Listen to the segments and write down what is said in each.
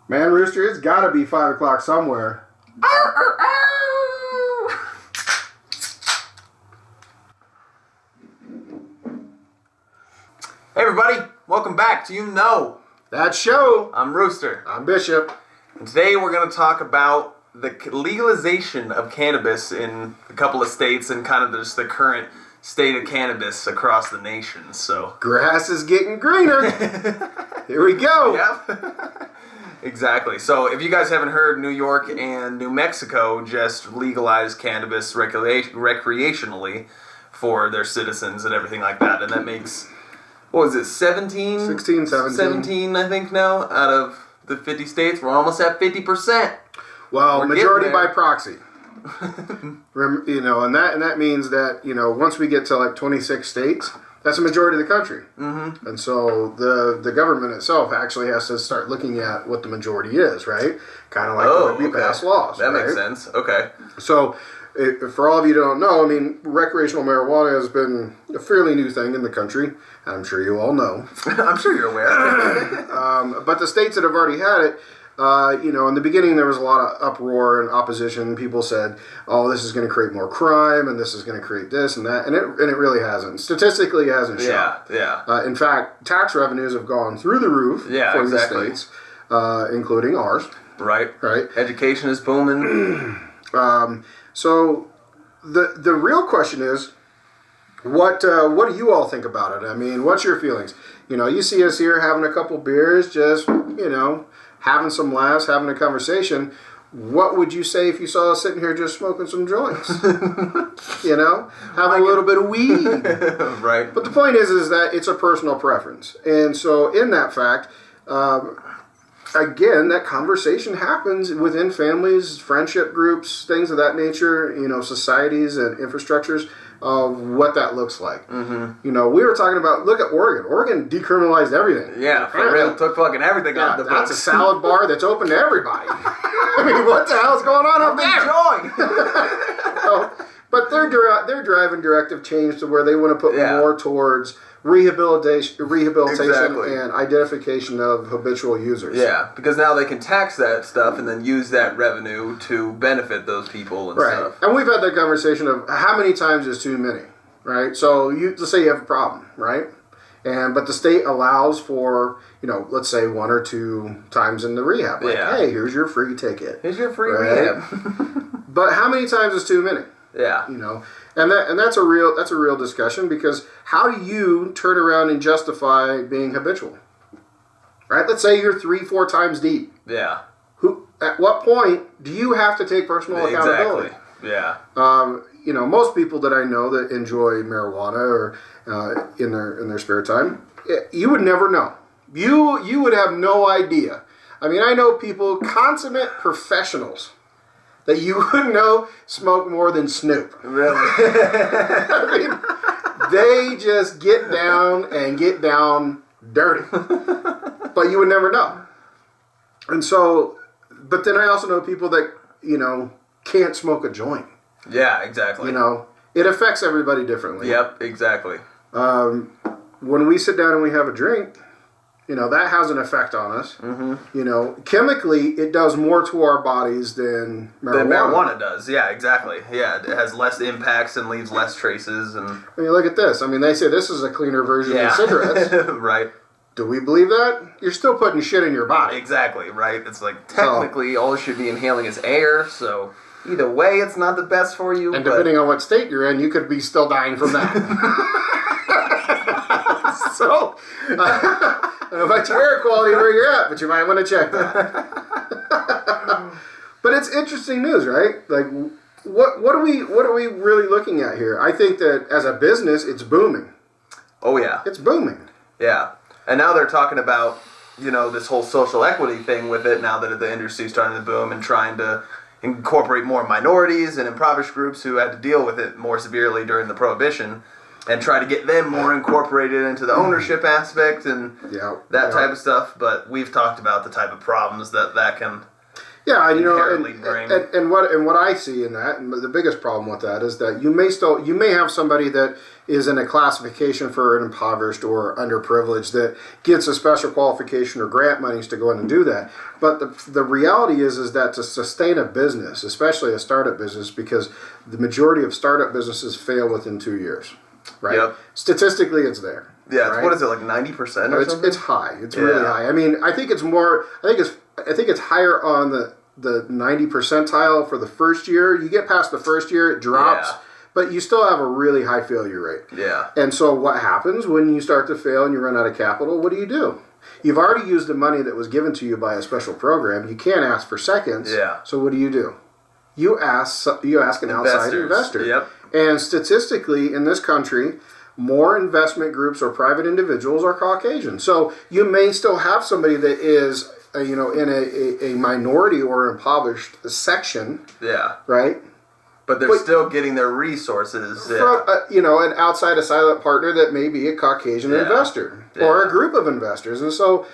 Man, Rooster, it's got to be 5 o'clock somewhere. Arr, arr, arr. Hey everybody, welcome back to You Know. That show. I'm Rooster. I'm Bishop. And today we're going to talk about the legalization of cannabis in a couple of states and kind of just the current state of cannabis across the nation. So Grass is getting greener. Here we go. Yep. Exactly. So if you guys haven't heard, New York and New Mexico just legalized cannabis recreationally for their citizens and everything like that. And that makes, what was it, 17? 16, 17. 17, I think now, out of the 50 states. We're almost at 50%. Well, We're majority by proxy. You know, and that means that, you know, once we get to like 26 states, that's a majority of the country. Mm-hmm. And so the government itself actually has to start looking at what the majority is, right? Kind of like the way we pass laws. That right? makes sense. Okay. So, for all of you who don't know, I mean, recreational marijuana has been a fairly new thing in the country. I'm sure you all know. I'm sure you're aware. But the states that have already had it, you know, in the beginning there was a lot of uproar and opposition. People said, "Oh, this is going to create more crime, and this is going to create this and that," and it really hasn't. Statistically, it hasn't shown. Yeah. In fact, tax revenues have gone through the roof for these states, including ours. Right. Education is booming. So the real question is, what do you all think about it? I mean, what's your feelings? You know, you see us here having a couple beers, just, you know, having some laughs, having a conversation. What would you say if you saw us sitting here just smoking some joints? You know, having a little bit of weed. Right. But the point is that it's a personal preference. And so in that fact, again, that conversation happens within families, friendship groups, things of that nature, you know, societies and infrastructures of what that looks like. Mm-hmm. You know, we were talking about, look at Oregon. Oregon decriminalized everything. Yeah, for real. Took fucking everything out of the books. That's a salad bar that's open to everybody. I mean, what the hell's going on up there? But their driving directive changed to where they want to put more towards rehabilitation Exactly. and identification of habitual users. Yeah, because now they can tax that stuff and then use that revenue to benefit those people and stuff. And we've had that conversation of how many times is too many, right? So let's say you have a problem, right? But the state allows for, you know, let's say 1 or 2 times in the rehab. Like, hey, here's your free ticket. Here's your free rehab. But how many times is too many? Yeah. You know, and that's a real discussion, because how do you turn around and justify being habitual? Right? Let's say you're 3-4 times deep. Yeah. At what point do you have to take personal accountability? Exactly. Yeah. You know, most people that I know that enjoy marijuana or in their spare time, you would never know. You would have no idea. I mean, I know people, consummate professionals, that you wouldn't know smoke more than Snoop. Really? I mean, they just get down dirty. But you would never know. And so, but then I also know people that, you know, can't smoke a joint. Yeah, exactly. You know, it affects everybody differently. Yep, exactly. When we sit down and we have a drink, you know, that has an effect on us. Mm-hmm. You know, chemically, it does more to our bodies than marijuana. Than marijuana does, yeah, exactly. Yeah, it has less impacts and leaves less traces. And I mean, look at this. I mean, they say this is a cleaner version of cigarettes. Right. Do we believe that? You're still putting shit in your body. Exactly, right? It's like, technically, all you should be inhaling is air, so either way, it's not the best for you. And depending on what state you're in, you could be still dying from that. So, I don't know about your air quality where you're at, but you might want to check that. But it's interesting news, right? Like, what are we really looking at here? I think that as a business, it's booming. Oh yeah, it's booming. Yeah, and now they're talking about, you know, this whole social equity thing with it. Now that the industry's starting to boom and trying to incorporate more minorities and impoverished groups who had to deal with it more severely during the Prohibition, and try to get them more incorporated into the ownership aspect and that type of stuff. But we've talked about the type of problems that can Yeah, you know, inherently bring. and what I see in that, and the biggest problem with that is that you may have somebody that is in a classification for an impoverished or underprivileged that gets a special qualification or grant monies to go in and do that. But the reality is that to sustain a business, especially a startup business, because the majority of startup businesses fail within 2 years, right? Yep. Statistically, it's there. Yeah, right? what is it, like 90% or something? It's high. It's really high. I mean, I think it's more. I think it's higher on the 90 percentile for the first year. You get past the first year, it drops. Yeah. But you still have a really high failure rate. Yeah. And so what happens when you start to fail and you run out of capital? What do? You've already used the money that was given to you by a special program. You can't ask for seconds. Yeah. So what do? You ask an outside investor. Yep. And statistically, in this country, more investment groups or private individuals are Caucasian. So you may still have somebody that is, in a minority or impoverished section. Yeah. Right? But they're still getting their resources. From, an outside a silent partner that may be a Caucasian investor or a group of investors. And so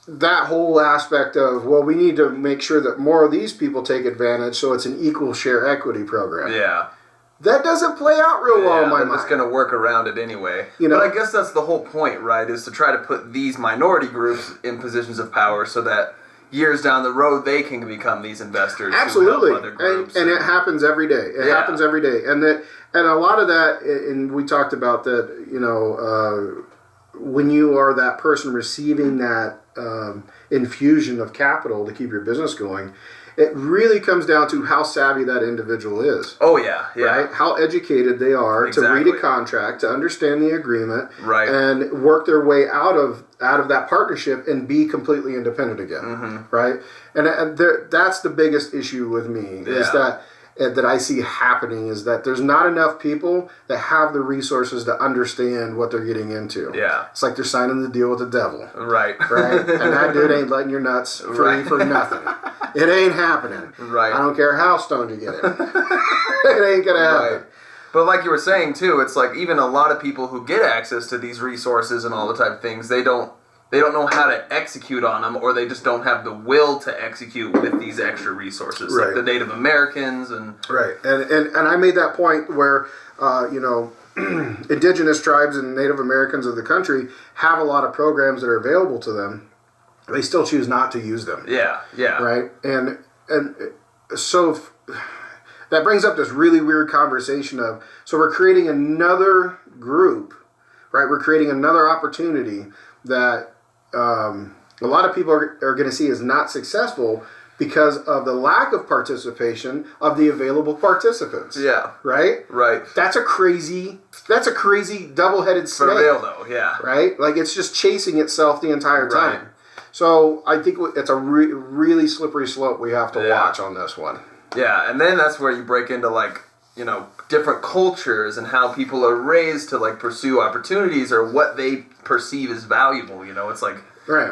that whole aspect of, well, we need to make sure that more of these people take advantage so it's an equal share equity program. Yeah. That doesn't play out real well in my mind. They're just going to work around it anyway. But I guess that's the whole point, right, is to try to put these minority groups in positions of power so that years down the road, they can become these investors. Absolutely, other groups and it happens every day. It happens every day, and a lot of that. And we talked about that. When you are that person receiving that infusion of capital to keep your business going, it really comes down to how savvy that individual is. Oh yeah, yeah. Right? How educated they are to read a contract, to understand the agreement, right, and work their way out of that partnership and be completely independent again, right? And that's the biggest issue with me is that I see happening is that there's not enough people that have the resources to understand what they're getting into. Yeah, it's like they're signing the deal with the devil, right? And that dude ain't letting your nuts free for nothing. It ain't happening. Right. I don't care how stoned you get it. It ain't gonna happen. Right. But like you were saying too, it's like even a lot of people who get access to these resources and all the type of things, they don't know how to execute on them, or they just don't have the will to execute with these extra resources, like the Native Americans and and I made that point where indigenous tribes and Native Americans of the country have a lot of programs that are available to them. They still choose not to use them. Yeah. Right, and so that brings up this really weird conversation of, so we're creating another group, right? We're creating another opportunity that a lot of people are going to see as not successful because of the lack of participation of the available participants. Yeah. Right? Right. That's a crazy double-headed snake. For real though, yeah. Right? Like it's just chasing itself the entire time. Right. So I think it's a really slippery slope we have to watch on this one. Yeah, and then that's where you break into different cultures and how people are raised to pursue opportunities or what they perceive as valuable. It's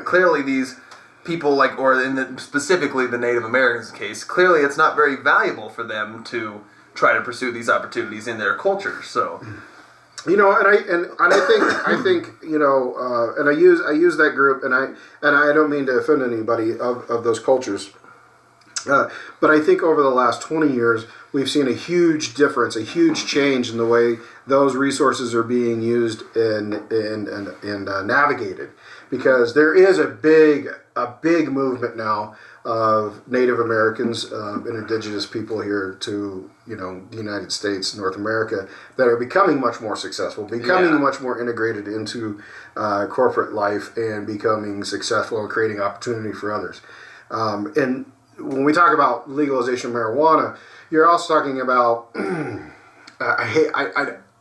clearly these people or specifically the Native Americans case, clearly it's not very valuable for them to try to pursue these opportunities in their culture. So. And I think and I use that group, and I don't mean to offend anybody of those cultures, but I think over the last 20 years we've seen a huge difference, a huge change in the way those resources are being used and navigated, because there is a big movement now of Native Americans and indigenous people here to the United States, North America, that are becoming much more successful, becoming much more integrated into corporate life and becoming successful and creating opportunity for others. And when we talk about legalization of marijuana, you're also talking about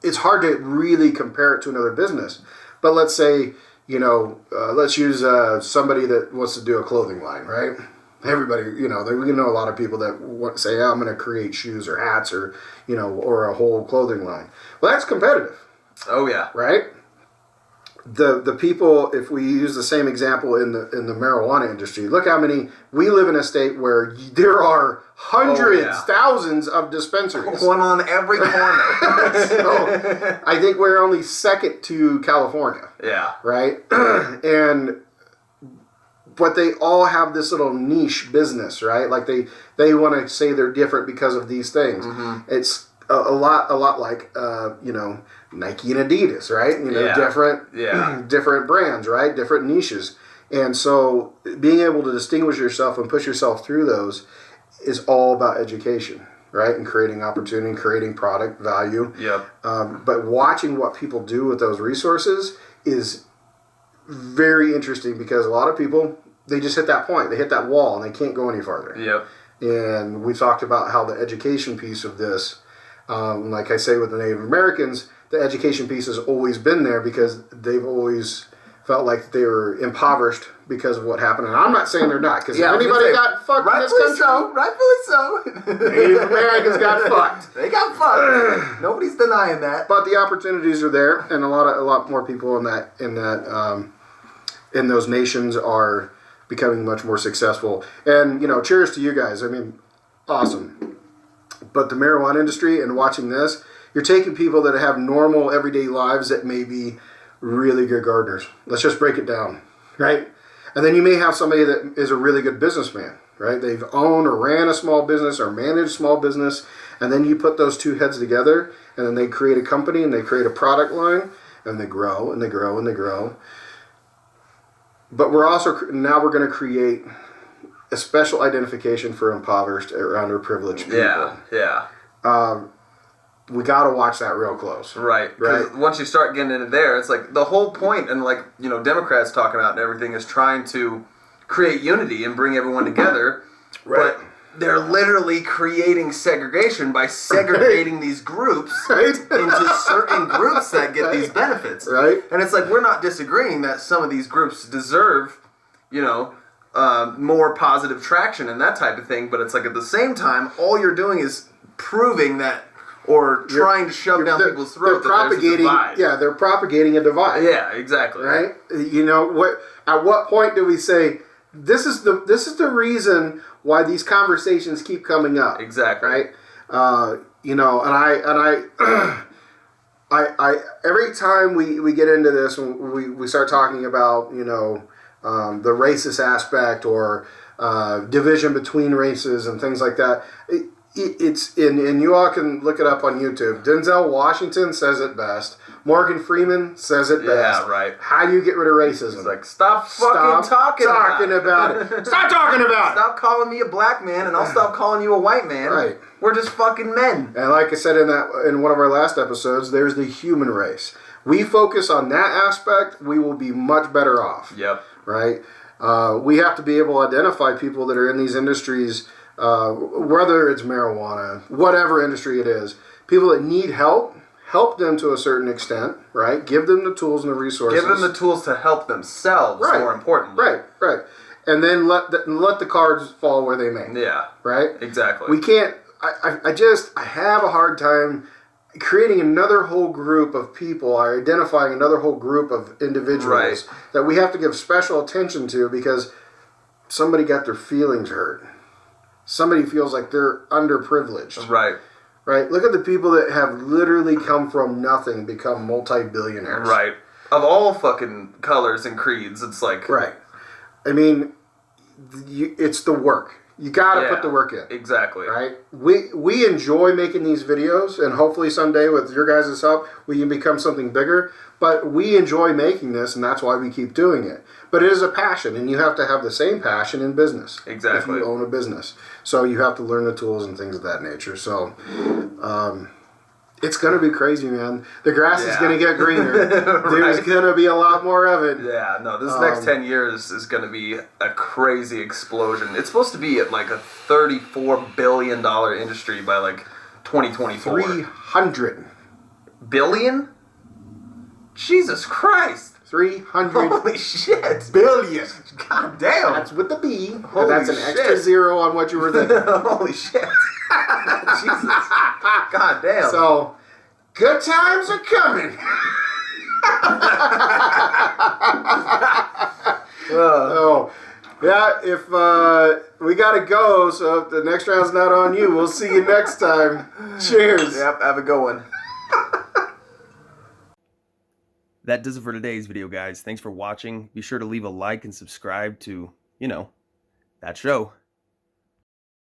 it's hard to really compare it to another business, but let's say let's use somebody that wants to do a clothing line, right? Everybody, we know a lot of people that want to say, I'm going to create shoes or hats or a whole clothing line. Well, that's competitive. Oh yeah. Right? The people, if we use the same example in the marijuana industry, look how many, we live in a state where there are hundreds, thousands of dispensaries. One on every corner. So I think we're only second to California. Yeah. Right? And but they all have this little niche business, right? Like they want to say they're different because of these things. It's a lot like Nike and Adidas, right? Different brands, right? Different niches. And so being able to distinguish yourself and push yourself through those is all about education, right? And creating opportunity, creating product value. But watching what people do with those resources is very interesting, because a lot of people, they just hit that point. They hit that wall and they can't go any farther. And we talked about how the education piece of this, like I say with the Native Americans, the education piece has always been there because they've always felt like they were impoverished because of what happened. And I'm not saying they're not, because if anybody got fucked in this country, rightfully so. Native Americans got fucked. They got fucked. Nobody's denying that. But the opportunities are there, and a lot more people in those nations are becoming much more successful. And cheers to you guys. I mean, awesome. But the marijuana industry, and watching this, you're taking people that have normal everyday lives that may be really good gardeners. Let's just break it down, right? And then you may have somebody that is a really good businessman, right? They've owned or ran a small business or managed a small business, and then you put those two heads together, and then they create a company and they create a product line, and they grow and they grow and they grow. But we're going to create a special identification for impoverished or underprivileged people. We got to watch that real close. Right. Once you start getting into there, it's like the whole point, and Democrats talking about and everything, is trying to create unity and bring everyone together. But they're literally creating segregation by segregating these groups into certain groups that get these benefits. And it's like, we're not disagreeing that some of these groups deserve, more positive traction and that type of thing. But it's like, at the same time, all you're doing is proving that, or trying to shove down people's throats that there's a divide. Yeah, they're propagating a divide. Yeah, exactly. Right? At what point do we say, this is the reason why these conversations keep coming up? Exactly. Right? And I every time we get into this, we start talking about, the racist aspect or division between races and things like that. It's and you all can look it up on YouTube. Denzel Washington says it best. Morgan Freeman says it best. Yeah, right. How do you get rid of racism? It's like, stop talking about it. Stop talking about it. Stop calling me a black man, and I'll stop calling you a white man. Right. We're just fucking men. And like I said in one of our last episodes, there's the human race. We focus on that aspect, we will be much better off. Yep. Right? We have to be able to identify people that are in these industries, whether it's marijuana, whatever industry it is, people that need help them to a certain extent, right? Give them the tools and the resources. Give them the tools to help themselves, more importantly. Right. And then let the cards fall where they may. Yeah. Right? Exactly. We can't, I have a hard time creating another whole group of people, or identifying another whole group of individuals that we have to give special attention to because somebody got their feelings hurt. Somebody feels like they're underprivileged. Right. Look at the people that have literally come from nothing, become multi-billionaires. Right. Of all fucking colors and creeds, it's like... Right. I mean, it's the work. You got to put the work in. Exactly. Right? We enjoy making these videos, and hopefully someday with your guys' help, we can become something bigger. But we enjoy making this, and that's why we keep doing it. But it is a passion, and you have to have the same passion in business. Exactly. If you own a business. So you have to learn the tools and things of that nature. So it's going to be crazy, man. The grass is going to get greener. There's going to be a lot more of it. Yeah, no, this next 10 years is going to be a crazy explosion. It's supposed to be at like a $34 billion industry by like 2024. 300 billion? Jesus Christ. 300 Holy shit. billion. God damn. That's with the B. Holy and that's an extra zero on what you were thinking. Holy shit. Jesus. God damn. So, good times are coming. If we gotta go, so if the next round's not on you, we'll see you next time. Cheers. Yep, have a good one. That does it for today's video, guys. Thanks for watching. Be sure to leave a like and subscribe to that show.